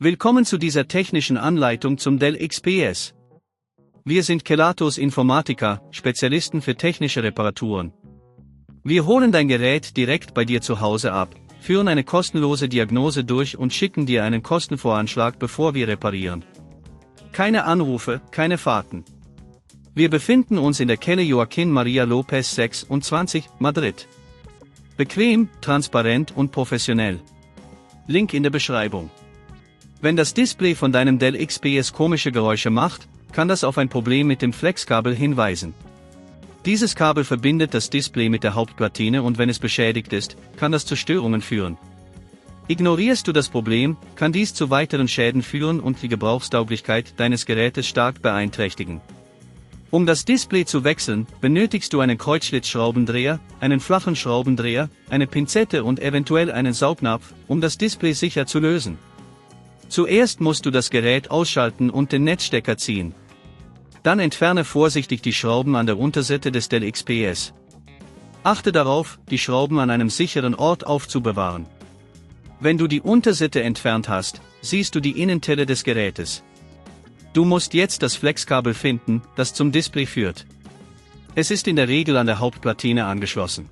Willkommen zu dieser technischen Anleitung zum Dell XPS. Wir sind Kelatos Informática, Spezialisten für technische Reparaturen. Wir holen dein Gerät direkt bei dir zu Hause ab, führen eine kostenlose Diagnose durch und schicken dir einen Kostenvoranschlag, bevor wir reparieren. Keine Anrufe, keine Fahrten. Wir befinden uns in der Calle Joaquín María López 26, Madrid. Bequem, transparent und professionell. Link in der Beschreibung. Wenn das Display von deinem Dell XPS komische Geräusche macht, kann das auf ein Problem mit dem Flexkabel hinweisen. Dieses Kabel verbindet das Display mit der Hauptplatine und wenn es beschädigt ist, kann das zu Störungen führen. Ignorierst du das Problem, kann dies zu weiteren Schäden führen und die Gebrauchstauglichkeit deines Gerätes stark beeinträchtigen. Um das Display zu wechseln, benötigst du einen Kreuzschlitzschraubendreher, einen flachen Schraubendreher, eine Pinzette und eventuell einen Saugnapf, um das Display sicher zu lösen. Zuerst musst du das Gerät ausschalten und den Netzstecker ziehen. Dann entferne vorsichtig die Schrauben an der Unterseite des Dell XPS. Achte darauf, die Schrauben an einem sicheren Ort aufzubewahren. Wenn du die Unterseite entfernt hast, siehst du die Innentelle des Gerätes. Du musst jetzt das Flexkabel finden, das zum Display führt. Es ist in der Regel an der Hauptplatine angeschlossen.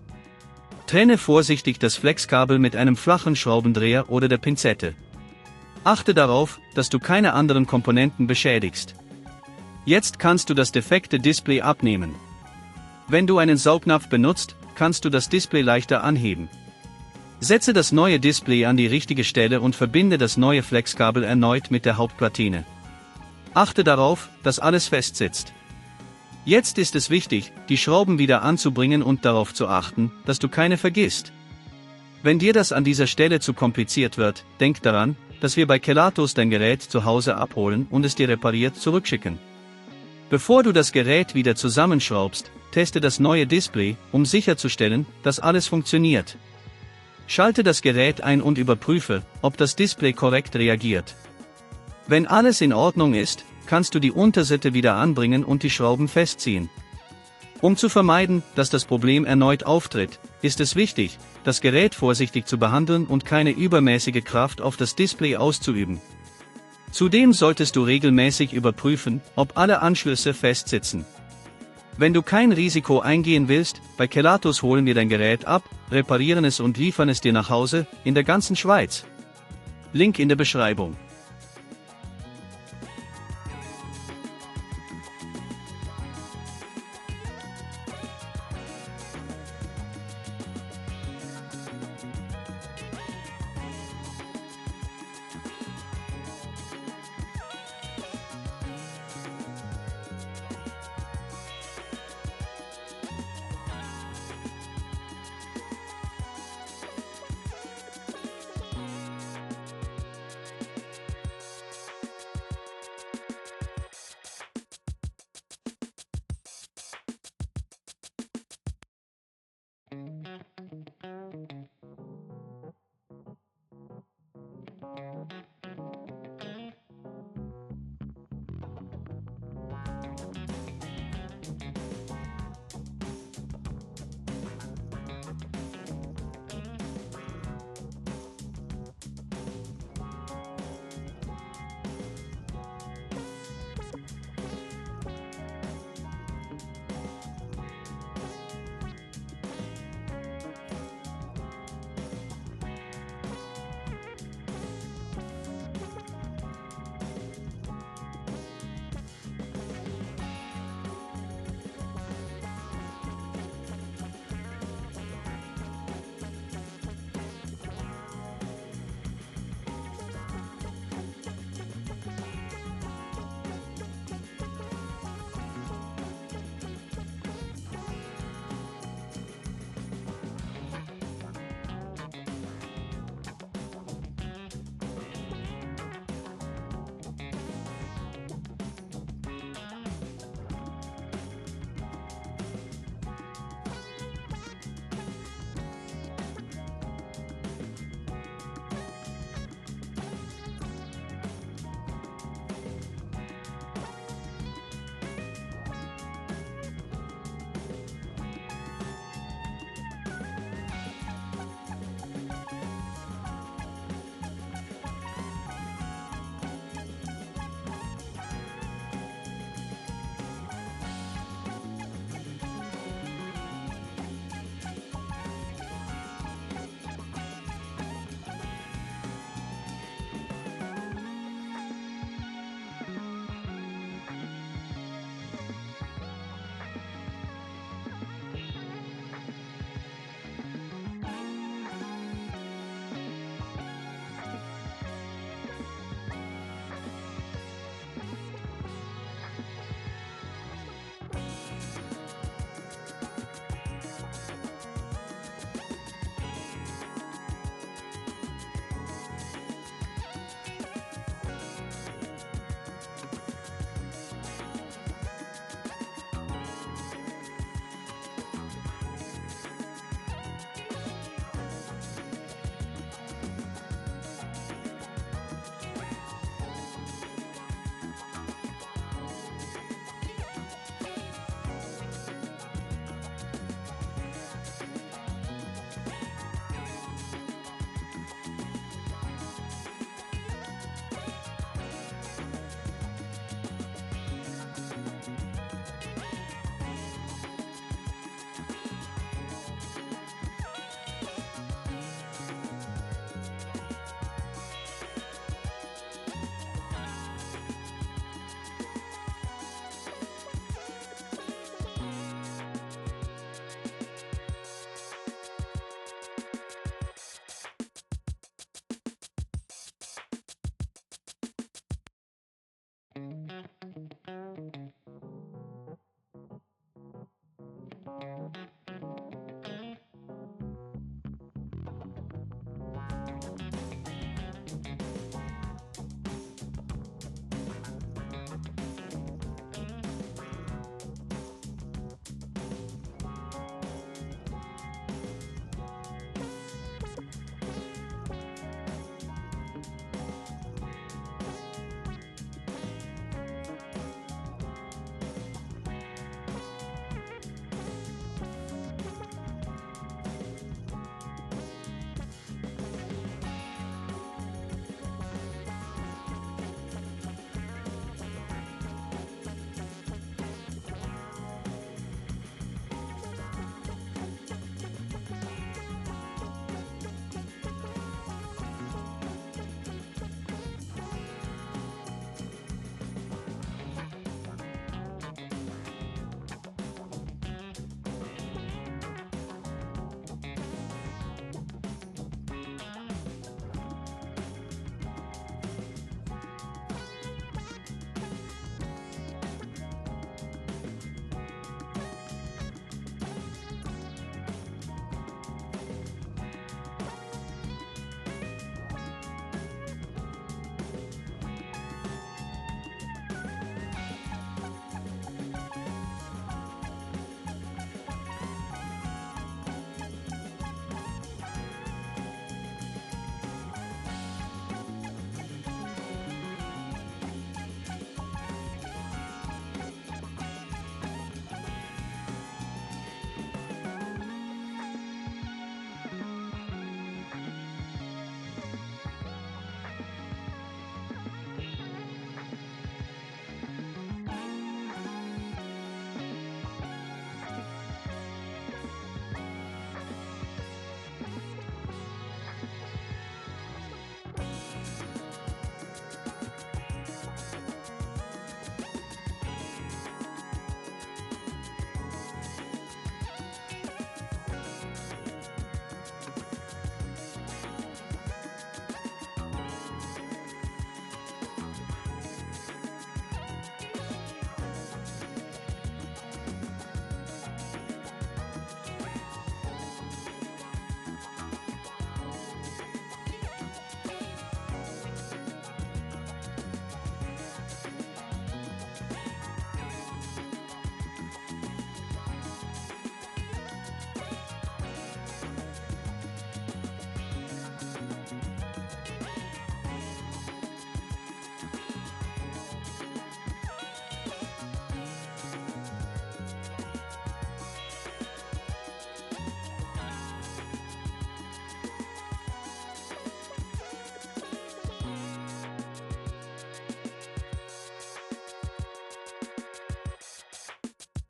Trenne vorsichtig das Flexkabel mit einem flachen Schraubendreher oder der Pinzette. Achte darauf, dass du keine anderen Komponenten beschädigst. Jetzt kannst du das defekte Display abnehmen. Wenn du einen Saugnapf benutzt, kannst du das Display leichter anheben. Setze das neue Display an die richtige Stelle und verbinde das neue Flexkabel erneut mit der Hauptplatine. Achte darauf, dass alles fest sitzt. Jetzt ist es wichtig, die Schrauben wieder anzubringen und darauf zu achten, dass du keine vergisst. Wenn dir das an dieser Stelle zu kompliziert wird, denk daran, dass wir bei Kelatos dein Gerät zu Hause abholen und es dir repariert zurückschicken. Bevor du das Gerät wieder zusammenschraubst, teste das neue Display, um sicherzustellen, dass alles funktioniert. Schalte das Gerät ein und überprüfe, ob das Display korrekt reagiert. Wenn alles in Ordnung ist, kannst du die Unterseite wieder anbringen und die Schrauben festziehen. Um zu vermeiden, dass das Problem erneut auftritt, ist es wichtig, das Gerät vorsichtig zu behandeln und keine übermäßige Kraft auf das Display auszuüben. Zudem solltest du regelmäßig überprüfen, ob alle Anschlüsse fest sitzen. Wenn du kein Risiko eingehen willst, bei Kelatos holen wir dein Gerät ab, reparieren es und liefern es dir nach Hause, in der ganzen Schweiz. Link in der Beschreibung.